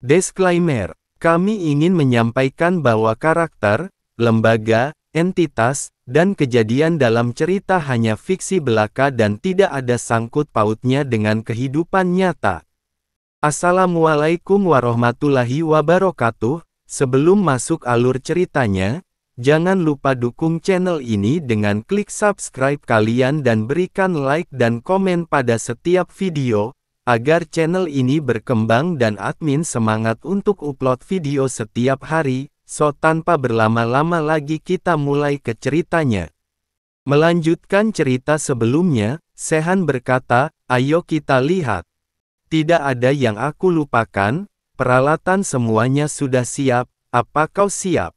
Disclaimer: kami ingin menyampaikan bahwa karakter, lembaga, entitas, dan kejadian dalam cerita hanya fiksi belaka dan tidak ada sangkut pautnya dengan kehidupan nyata. Assalamualaikum warahmatullahi wabarakatuh. Sebelum masuk alur ceritanya, jangan lupa dukung channel ini dengan klik subscribe kalian dan berikan like dan komen pada setiap video, agar channel ini berkembang dan admin semangat untuk upload video setiap hari. So tanpa berlama-lama lagi kita mulai ke ceritanya. Melanjutkan cerita sebelumnya, Sehan berkata, "Ayo kita lihat. Tidak ada yang aku lupakan, peralatan semuanya sudah siap, apa kau siap?"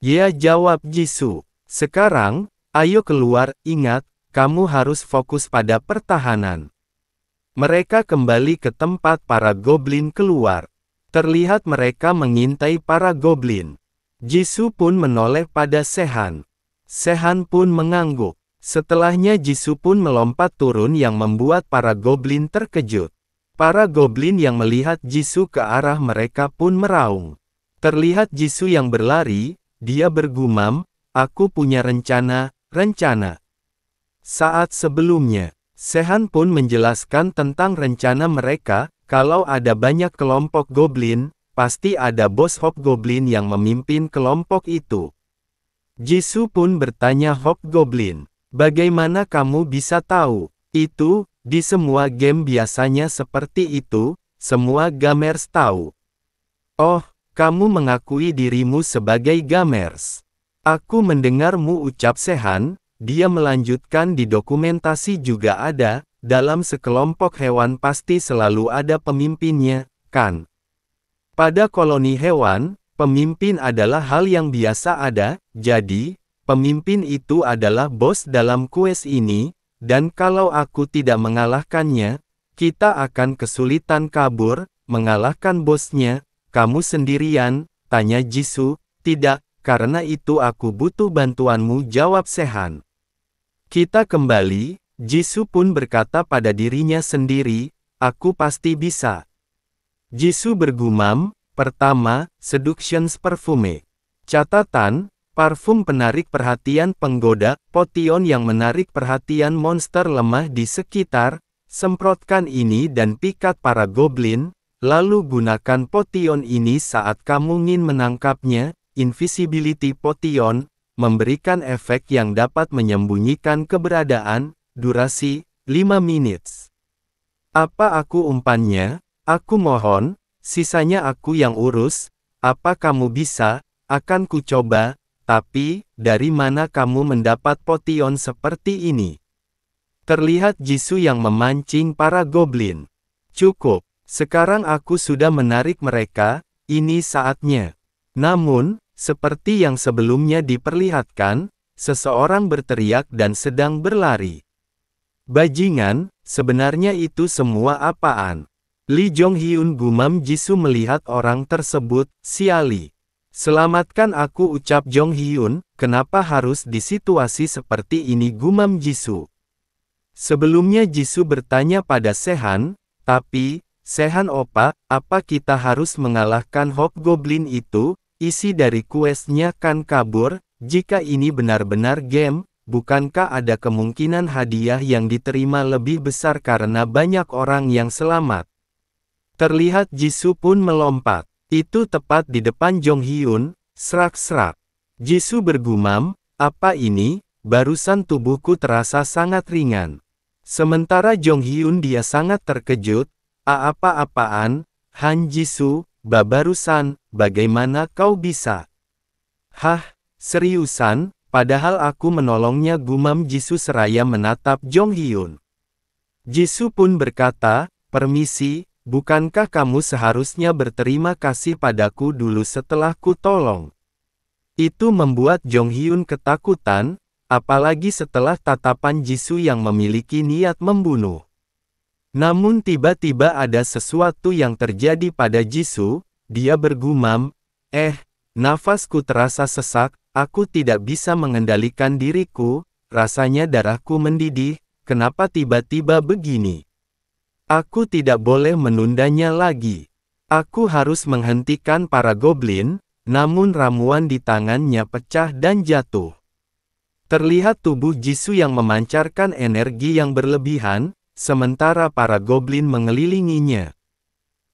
"Ya," jawab Jisoo. "Sekarang, ayo keluar, ingat, kamu harus fokus pada pertahanan." Mereka kembali ke tempat para goblin keluar. Terlihat mereka mengintai para goblin. Jisoo pun menoleh pada Sehan. Sehan pun mengangguk. Setelahnya Jisoo pun melompat turun yang membuat para goblin terkejut. Para goblin yang melihat Jisoo ke arah mereka pun meraung. Terlihat Jisoo yang berlari, dia bergumam, "Aku punya rencana." Saat sebelumnya, Sehan pun menjelaskan tentang rencana mereka. Kalau ada banyak kelompok goblin, pasti ada bos hobgoblin yang memimpin kelompok itu. Jisoo pun bertanya hobgoblin, "Bagaimana kamu bisa tahu?" "Itu, di semua game biasanya seperti itu, semua gamers tahu." "Oh, kamu mengakui dirimu sebagai gamers." "Aku mendengarmu," ucap Sehan. Dia melanjutkan, "Di dokumentasi juga ada, dalam sekelompok hewan pasti selalu ada pemimpinnya, kan? Pada koloni hewan, pemimpin adalah hal yang biasa ada, jadi, pemimpin itu adalah bos dalam quest ini, dan kalau aku tidak mengalahkannya, kita akan kesulitan kabur, mengalahkan bosnya." "Kamu sendirian?" tanya Jisoo. "Tidak, karena itu aku butuh bantuanmu," jawab Sehan. "Kita kembali." Jisoo pun berkata pada dirinya sendiri, "Aku pasti bisa." Jisoo bergumam, "Pertama, Seduction's Perfume." Catatan, parfum penarik perhatian penggoda, potion yang menarik perhatian monster lemah di sekitar. Semprotkan ini dan pikat para goblin, lalu gunakan potion ini saat kamu ingin menangkapnya. Invisibility Potion, memberikan efek yang dapat menyembunyikan keberadaan. Durasi, 5 menit. "Apa aku umpannya?" "Aku mohon, sisanya aku yang urus." "Apa kamu bisa?" "Akan ku coba, tapi, dari mana kamu mendapat potion seperti ini?" Terlihat Jisoo yang memancing para goblin. "Cukup, sekarang aku sudah menarik mereka, ini saatnya." Namun, seperti yang sebelumnya diperlihatkan, seseorang berteriak dan sedang berlari. "Bajingan, sebenarnya itu semua apaan?" "Lee Jong-hyun," gumam Jisoo melihat orang tersebut, "Siali. Selamatkan aku," ucap Jong-hyun. "Kenapa harus di situasi seperti ini?" gumam Jisoo. Sebelumnya Jisoo bertanya pada Sehan, "Tapi, Sehan opa, apa kita harus mengalahkan hobgoblin itu? Isi dari questnya kan kabur. Jika ini benar-benar game, bukankah ada kemungkinan hadiah yang diterima lebih besar karena banyak orang yang selamat?" Terlihat Jisoo pun melompat. Itu tepat di depan Jong-hyun. Serak-serak. Jisoo bergumam, "Apa ini? Barusan tubuhku terasa sangat ringan." Sementara Jong-hyun dia sangat terkejut. Apa-apaan, Han Jisoo, barusan, bagaimana kau bisa?" "Hah, seriusan? Padahal aku menolongnya," gumam Jisoo seraya menatap Jong-hyun. Jisoo pun berkata, "Permisi, bukankah kamu seharusnya berterima kasih padaku dulu setelah ku tolong?" Itu membuat Jong-hyun ketakutan, apalagi setelah tatapan Jisoo yang memiliki niat membunuh. Namun tiba-tiba ada sesuatu yang terjadi pada Jisoo. Dia bergumam, nafasku terasa sesak, aku tidak bisa mengendalikan diriku, rasanya darahku mendidih, kenapa tiba-tiba begini? Aku tidak boleh menundanya lagi. Aku harus menghentikan para goblin, namun ramuan di tangannya pecah dan jatuh. Terlihat tubuh Jisoo yang memancarkan energi yang berlebihan, sementara para goblin mengelilinginya.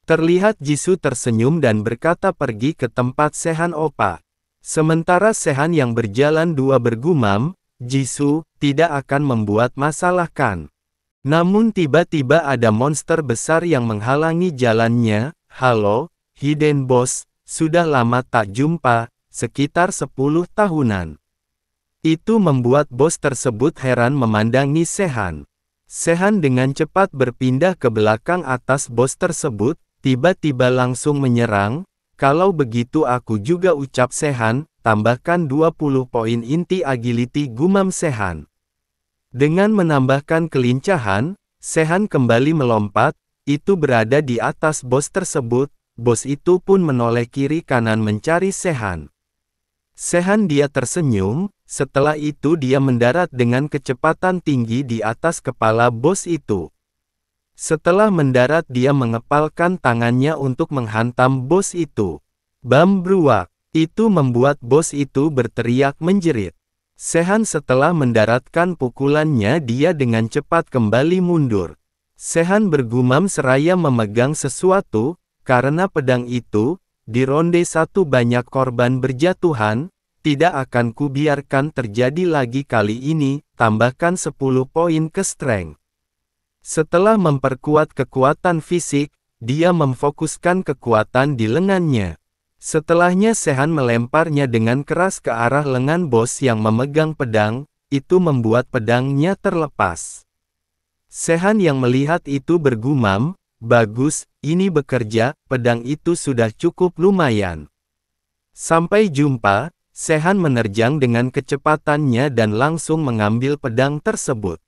Terlihat Jisoo tersenyum dan berkata pergi ke tempat Sehan Opa. Sementara Sehan yang berjalan dua bergumam, Jisoo tidak akan membuat masalah kan. Namun tiba-tiba ada monster besar yang menghalangi jalannya. Halo, Hidden Boss, sudah lama tak jumpa, sekitar 10 tahunan. Itu membuat bos tersebut heran memandangi Sehan. Sehan dengan cepat berpindah ke belakang atas bos tersebut, tiba-tiba langsung menyerang. Kalau begitu aku juga, ucap Sehan, tambahkan 20 poin inti agility, gumam Sehan. Dengan menambahkan kelincahan, Sehan kembali melompat, itu berada di atas bos tersebut, bos itu pun menoleh kiri kanan mencari Sehan. Sehan dia tersenyum, setelah itu dia mendarat dengan kecepatan tinggi di atas kepala bos itu. Setelah mendarat dia mengepalkan tangannya untuk menghantam bos itu. Bam bruak, itu membuat bos itu berteriak menjerit. Sehan setelah mendaratkan pukulannya dia dengan cepat kembali mundur. Sehan bergumam seraya memegang sesuatu, karena pedang itu, di ronde 1 banyak korban berjatuhan, tidak akan kubiarkan terjadi lagi kali ini, tambahkan 10 poin ke strength. Setelah memperkuat kekuatan fisik, dia memfokuskan kekuatan di lengannya. Setelahnya Sehan melemparnya dengan keras ke arah lengan bos yang memegang pedang, itu membuat pedangnya terlepas. Sehan yang melihat itu bergumam, bagus, ini bekerja, pedang itu sudah cukup lumayan. Sampai jumpa, Sehan menerjang dengan kecepatannya dan langsung mengambil pedang tersebut.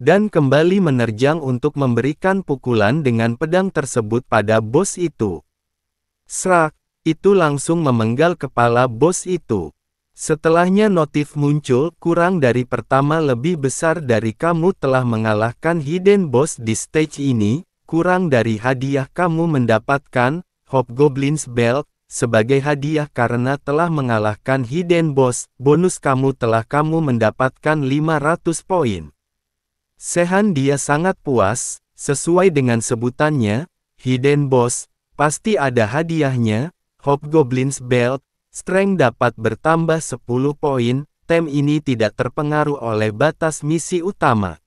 Dan kembali menerjang untuk memberikan pukulan dengan pedang tersebut pada bos itu. Srak, itu langsung memenggal kepala bos itu. Setelahnya notif muncul, kurang dari pertama lebih besar dari kamu telah mengalahkan Hidden Boss di stage ini, kurang dari hadiah kamu mendapatkan Hobgoblin's Belt sebagai hadiah karena telah mengalahkan Hidden Boss, bonus kamu mendapatkan 500 poin. Sehan dia sangat puas, sesuai dengan sebutannya, Hidden Boss, pasti ada hadiahnya, Hobgoblin's Belt, strength dapat bertambah 10 poin, tem ini tidak terpengaruh oleh batas misi utama.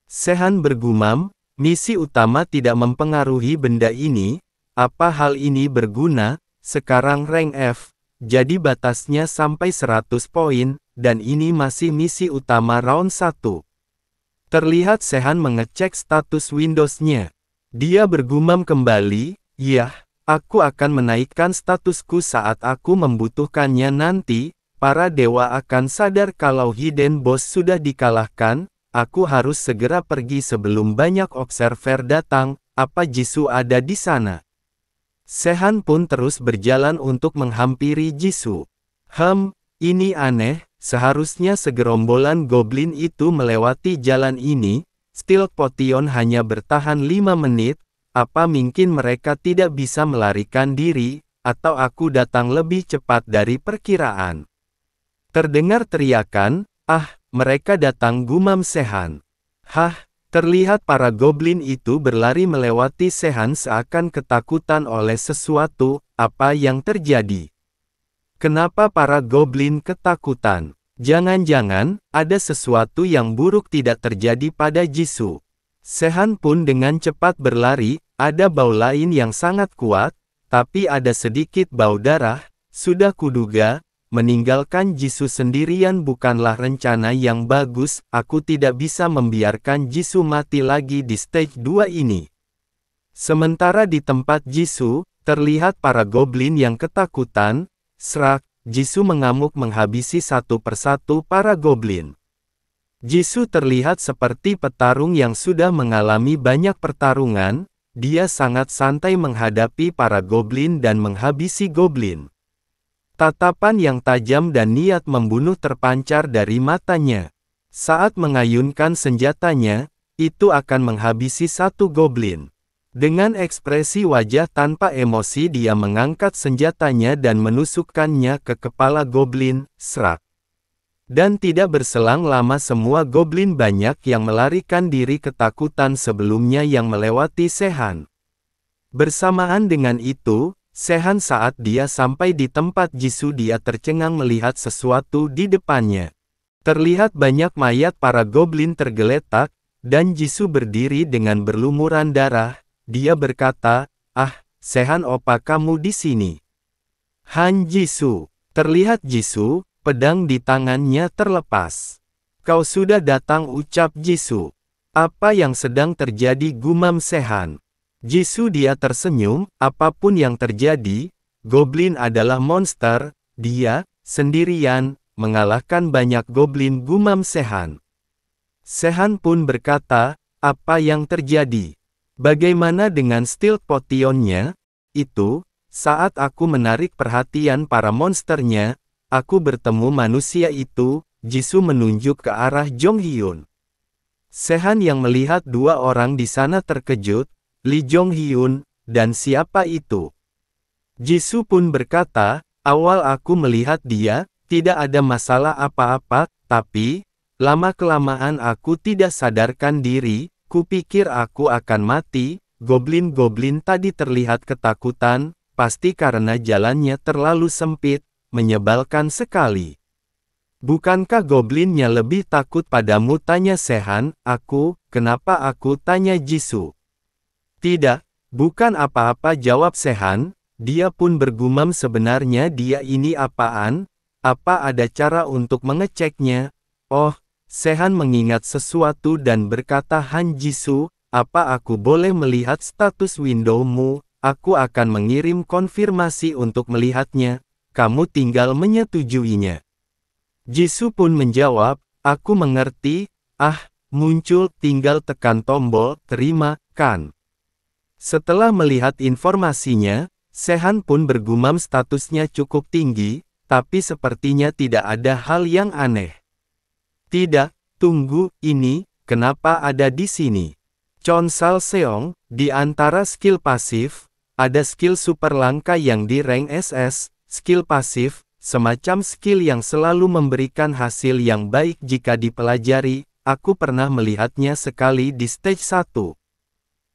Sehan bergumam, misi utama tidak mempengaruhi benda ini, apa hal ini berguna, sekarang rank F, jadi batasnya sampai 100 poin, dan ini masih misi utama round 1. Terlihat Sehan mengecek status Windows-nya. Dia bergumam kembali, yah, aku akan menaikkan statusku saat aku membutuhkannya nanti, para dewa akan sadar kalau Hidden Boss sudah dikalahkan, aku harus segera pergi sebelum banyak observer datang, apa Jisoo ada di sana? Sehan pun terus berjalan untuk menghampiri Jisoo. Ini aneh, seharusnya segerombolan goblin itu melewati jalan ini, Steel Potion hanya bertahan 5 menit, apa mungkin mereka tidak bisa melarikan diri, atau aku datang lebih cepat dari perkiraan. Terdengar teriakan, mereka datang, gumam Sehan. Terlihat para goblin itu berlari melewati Sehan seakan ketakutan oleh sesuatu, apa yang terjadi? Kenapa para goblin ketakutan? Jangan-jangan, ada sesuatu yang buruk tidak terjadi pada Jisoo. Sehan pun dengan cepat berlari, ada bau lain yang sangat kuat, tapi ada sedikit bau darah, sudah kuduga, meninggalkan Jisoo sendirian bukanlah rencana yang bagus, aku tidak bisa membiarkan Jisoo mati lagi di stage 2 ini. Sementara di tempat Jisoo, terlihat para goblin yang ketakutan, Srak, Jisoo mengamuk menghabisi satu persatu para goblin. Jisoo terlihat seperti petarung yang sudah mengalami banyak pertarungan, dia sangat santai menghadapi para goblin dan menghabisi goblin. Tatapan yang tajam dan niat membunuh terpancar dari matanya. Saat mengayunkan senjatanya, itu akan menghabisi satu goblin. Dengan ekspresi wajah tanpa emosi dia mengangkat senjatanya dan menusukkannya ke kepala goblin, serak. Dan tidak berselang lama semua goblin banyak yang melarikan diri ketakutan sebelumnya yang melewati Sehan. Bersamaan dengan itu, Sehan saat dia sampai di tempat Jisoo dia tercengang melihat sesuatu di depannya. Terlihat banyak mayat para goblin tergeletak, dan Jisoo berdiri dengan berlumuran darah. Dia berkata, "Ah, Sehan opa kamu di sini." Han Jisoo. Terlihat Jisoo, pedang di tangannya terlepas. "Kau sudah datang," ucap Jisoo. "Apa yang sedang terjadi?" gumam Sehan. Jisoo dia tersenyum, apapun yang terjadi, goblin adalah monster, dia, sendirian, mengalahkan banyak goblin gumam Sehan. Sehan pun berkata, "Apa yang terjadi? Bagaimana dengan Steel Potionnya? Itu, saat aku menarik perhatian para monsternya, aku bertemu manusia itu." Jisoo menunjuk ke arah Jong Hyun. Sehan yang melihat dua orang di sana terkejut, Lee Jong Hyun, dan siapa itu? Jisoo pun berkata, "Awal aku melihat dia, tidak ada masalah apa-apa, tapi, lama-kelamaan aku tidak sadarkan diri, kupikir aku akan mati." Goblin-goblin tadi terlihat ketakutan, pasti karena jalannya terlalu sempit, menyebalkan sekali. "Bukankah goblinnya lebih takut padamu?" tanya Sehan. Kenapa aku?" tanya Jisoo. "Tidak, bukan apa-apa," jawab Sehan. Dia pun bergumam, "Sebenarnya dia ini apaan? Apa ada cara untuk mengeceknya?" Oh, Sehan mengingat sesuatu dan berkata, "Han Jisoo, apa aku boleh melihat status windowmu? Aku akan mengirim konfirmasi untuk melihatnya. Kamu tinggal menyetujuinya." Jisoo pun menjawab, "Aku mengerti." Muncul, tinggal tekan tombol, "Terima, kan?" Setelah melihat informasinya, Sehan pun bergumam statusnya cukup tinggi, tapi sepertinya tidak ada hal yang aneh. "Tidak, tunggu, ini, kenapa ada di sini?" Chon Salseong, di antara skill pasif, ada skill super langka yang di rank SS, skill pasif, semacam skill yang selalu memberikan hasil yang baik jika dipelajari. Aku pernah melihatnya sekali di stage 1.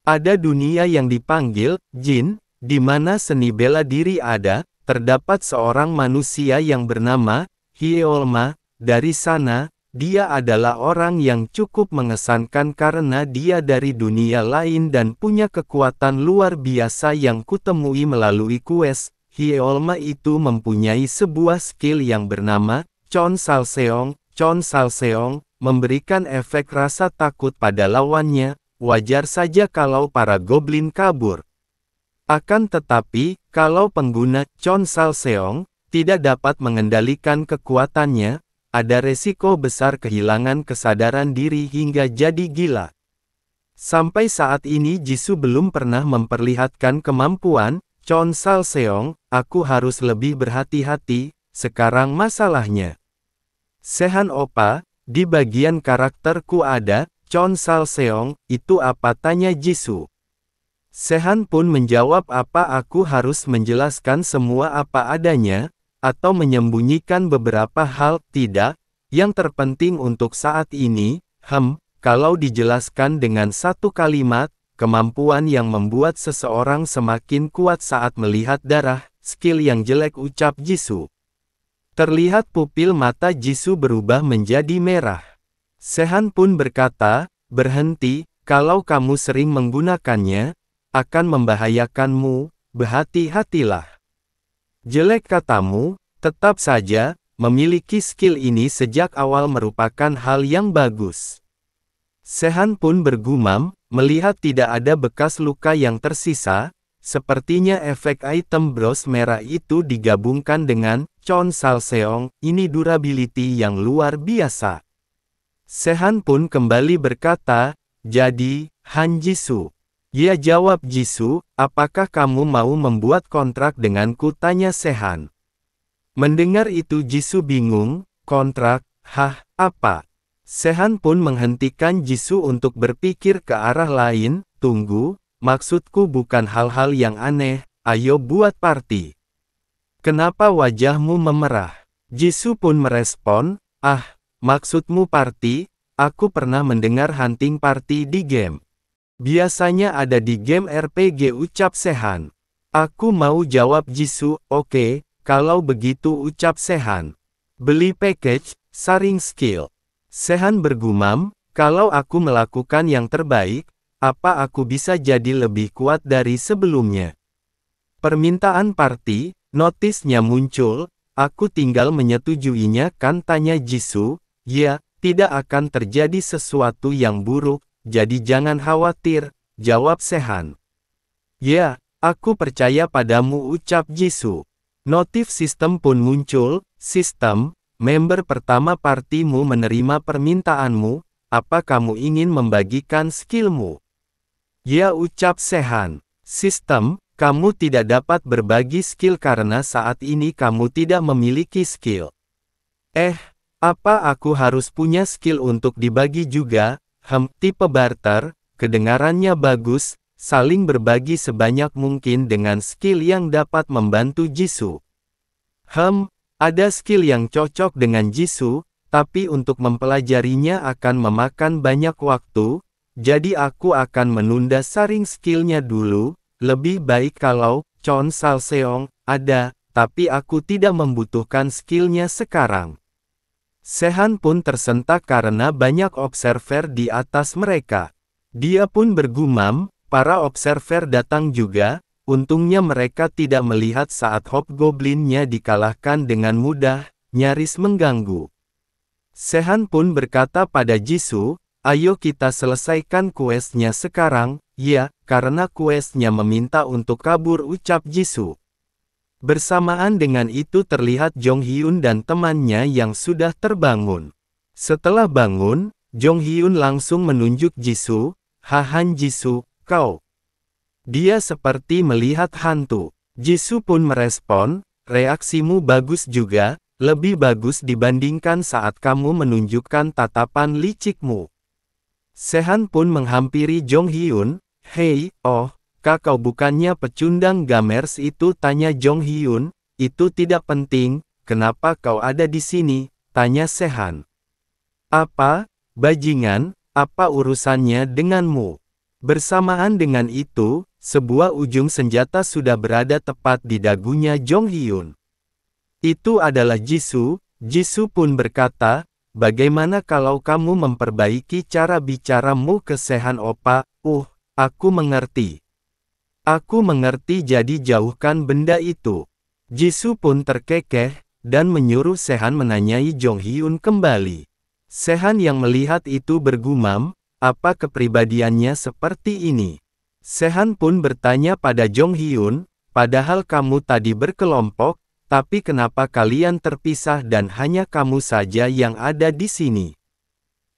Ada dunia yang dipanggil Jin, di mana seni bela diri ada. Terdapat seorang manusia yang bernama Hyeolma. Dari sana, dia adalah orang yang cukup mengesankan karena dia dari dunia lain dan punya kekuatan luar biasa yang kutemui melalui quest. Hyeolma itu mempunyai sebuah skill yang bernama Chon Salseong. Chon Salseong memberikan efek rasa takut pada lawannya. Wajar saja kalau para goblin kabur. Akan tetapi, kalau pengguna Chon Salseong tidak dapat mengendalikan kekuatannya, ada resiko besar kehilangan kesadaran diri hingga jadi gila. Sampai saat ini Jisoo belum pernah memperlihatkan kemampuan Chon Salseong. Aku harus lebih berhati-hati. Sekarang masalahnya, Sehan opa, di bagian karakterku ada Chon Salseong. Itu apa, tanya Jisoo. Sehan pun menjawab, "Apa aku harus menjelaskan semua apa adanya, atau menyembunyikan beberapa hal?" "Tidak, yang terpenting untuk saat ini, kalau dijelaskan dengan satu kalimat, kemampuan yang membuat seseorang semakin kuat saat melihat darah, skill yang jelek," ucap Jisoo. Terlihat pupil mata Jisoo berubah menjadi merah. Sehan pun berkata, "Berhenti, kalau kamu sering menggunakannya, akan membahayakanmu, berhati-hatilah." "Jelek," katamu, tetap saja, memiliki skill ini sejak awal merupakan hal yang bagus. Sehan pun bergumam, melihat tidak ada bekas luka yang tersisa, sepertinya efek item bros merah itu digabungkan dengan Chon Salseong, ini durability yang luar biasa. Sehan pun kembali berkata, "Jadi, Han Jisoo." "Ya," jawab Jisoo. "Apakah kamu mau membuat kontrak denganku?" tanya Sehan. Mendengar itu Jisoo bingung, "Kontrak? Apa?" Sehan pun menghentikan Jisoo untuk berpikir ke arah lain. "Tunggu, maksudku bukan hal-hal yang aneh, ayo buat party. Kenapa wajahmu memerah? Jisoo pun merespon, maksudmu party? Aku pernah mendengar hunting party di game. Biasanya ada di game RPG, ucap Sehan. Aku mau jawab Jisoo, oke, kalau begitu ucap Sehan. Beli package, saring skill. Sehan bergumam, kalau aku melakukan yang terbaik, apa aku bisa jadi lebih kuat dari sebelumnya? Permintaan party, notisnya muncul, aku tinggal menyetujuinya kan, tanya Jisoo. Ya, tidak akan terjadi sesuatu yang buruk, jadi jangan khawatir, jawab Sehan. Ya, aku percaya padamu, ucap Jisoo. Notif sistem pun muncul, sistem, member pertama partimu menerima permintaanmu, apa kamu ingin membagikan skillmu? Ya, ucap Sehan. Sistem, kamu tidak dapat berbagi skill karena saat ini kamu tidak memiliki skill. Apa aku harus punya skill untuk dibagi juga? Tipe barter, kedengarannya bagus, saling berbagi sebanyak mungkin dengan skill yang dapat membantu Jisoo. Ada skill yang cocok dengan Jisoo, tapi untuk mempelajarinya akan memakan banyak waktu, jadi aku akan menunda saring skillnya dulu, lebih baik kalau Chon Salseong ada, tapi aku tidak membutuhkan skillnya sekarang. Sehan pun tersentak karena banyak observer di atas mereka. Dia pun bergumam, para observer datang juga, untungnya mereka tidak melihat saat Hobgoblin-nya dikalahkan dengan mudah, nyaris mengganggu. Sehan pun berkata pada Jisoo, ayo kita selesaikan quest-nya sekarang, ya, karena quest-nya meminta untuk kabur, ucap Jisoo. Bersamaan dengan itu terlihat Jong Hyun dan temannya yang sudah terbangun. Setelah bangun, Jong Hyun langsung menunjuk Jisoo, hahan Jisoo, kau. Dia seperti melihat hantu. Jisoo pun merespon, reaksimu bagus juga, lebih bagus dibandingkan saat kamu menunjukkan tatapan licikmu. Sehan pun menghampiri Jong Hyun, hei, kau bukannya pecundang gamers itu, tanya Jong Hyun. Itu tidak penting, kenapa kau ada di sini, tanya Sehan. Apa, bajingan, apa urusannya denganmu? Bersamaan dengan itu, sebuah ujung senjata sudah berada tepat di dagunya Jong Hyun. Itu adalah Jisoo. Jisoo pun berkata, bagaimana kalau kamu memperbaiki cara bicaramu ke Sehan, Opa? Aku mengerti. Aku mengerti, jadi jauhkan benda itu. Jisoo pun terkekeh, dan menyuruh Sehan menanyai Jong Hyun kembali. Sehan yang melihat itu bergumam, apa kepribadiannya seperti ini? Sehan pun bertanya pada Jong Hyun, padahal kamu tadi berkelompok, tapi kenapa kalian terpisah dan hanya kamu saja yang ada di sini?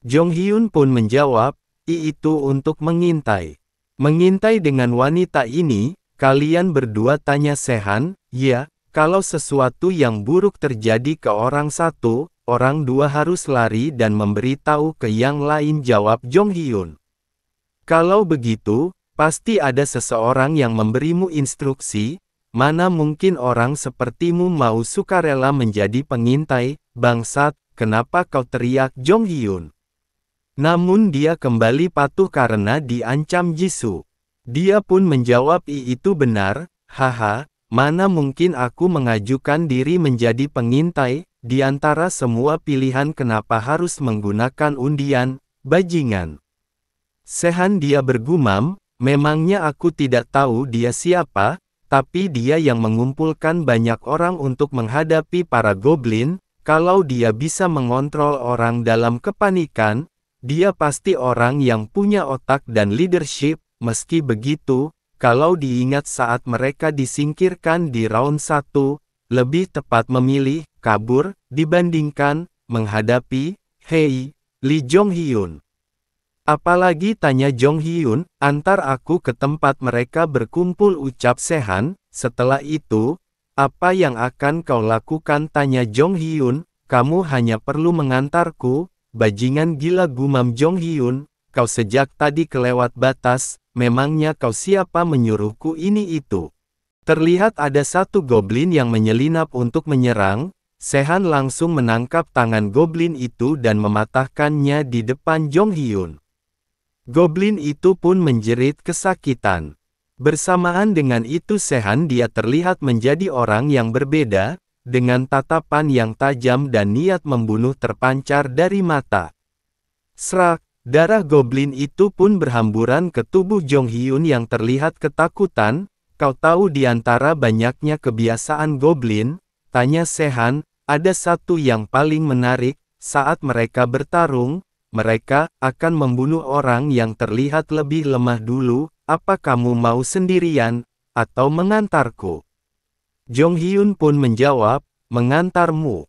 Jong Hyun pun menjawab, itu untuk mengintai. Mengintai dengan wanita ini, kalian berdua, tanya Sehan. Ya, kalau sesuatu yang buruk terjadi ke orang satu, orang dua harus lari dan memberitahu ke yang lain, jawab Jong Hyun. Kalau begitu, pasti ada seseorang yang memberimu instruksi, mana mungkin orang sepertimu mau sukarela menjadi pengintai, bangsat, kenapa kau, teriak Jong Hyun. Namun dia kembali patuh karena diancam Jisoo. Dia pun menjawab, itu benar, haha, mana mungkin aku mengajukan diri menjadi pengintai, di antara semua pilihan kenapa harus menggunakan undian, bajingan. Sehan dia bergumam, memangnya aku tidak tahu dia siapa, tapi dia yang mengumpulkan banyak orang untuk menghadapi para goblin, kalau dia bisa mengontrol orang dalam kepanikan, dia pasti orang yang punya otak dan leadership. Meski begitu, kalau diingat saat mereka disingkirkan di round 1, lebih tepat memilih kabur dibandingkan menghadapi Lee Jong Hyun. Apalagi, tanya Jong Hyun, antar aku ke tempat mereka berkumpul, ucap Sehan. Setelah itu, apa yang akan kau lakukan, tanya Jong Hyun. Kamu hanya perlu mengantarku. Bajingan gila, gumam Jong Hyun, kau sejak tadi kelewat batas, memangnya kau siapa menyuruhku ini itu? Terlihat ada satu goblin yang menyelinap untuk menyerang. Sehan langsung menangkap tangan goblin itu dan mematahkannya di depan Jong Hyun. Goblin itu pun menjerit kesakitan. Bersamaan dengan itu dia terlihat menjadi orang yang berbeda, dengan tatapan yang tajam dan niat membunuh terpancar dari mata. Serak, darah goblin itu pun berhamburan ke tubuh Jong Hyun yang terlihat ketakutan. Kau tahu di antara banyaknya kebiasaan goblin, tanya Sehan, ada satu yang paling menarik, saat mereka bertarung, mereka akan membunuh orang yang terlihat lebih lemah dulu. Apa kamu mau sendirian, atau mengantarku? Jong Hyun pun menjawab, mengantarmu.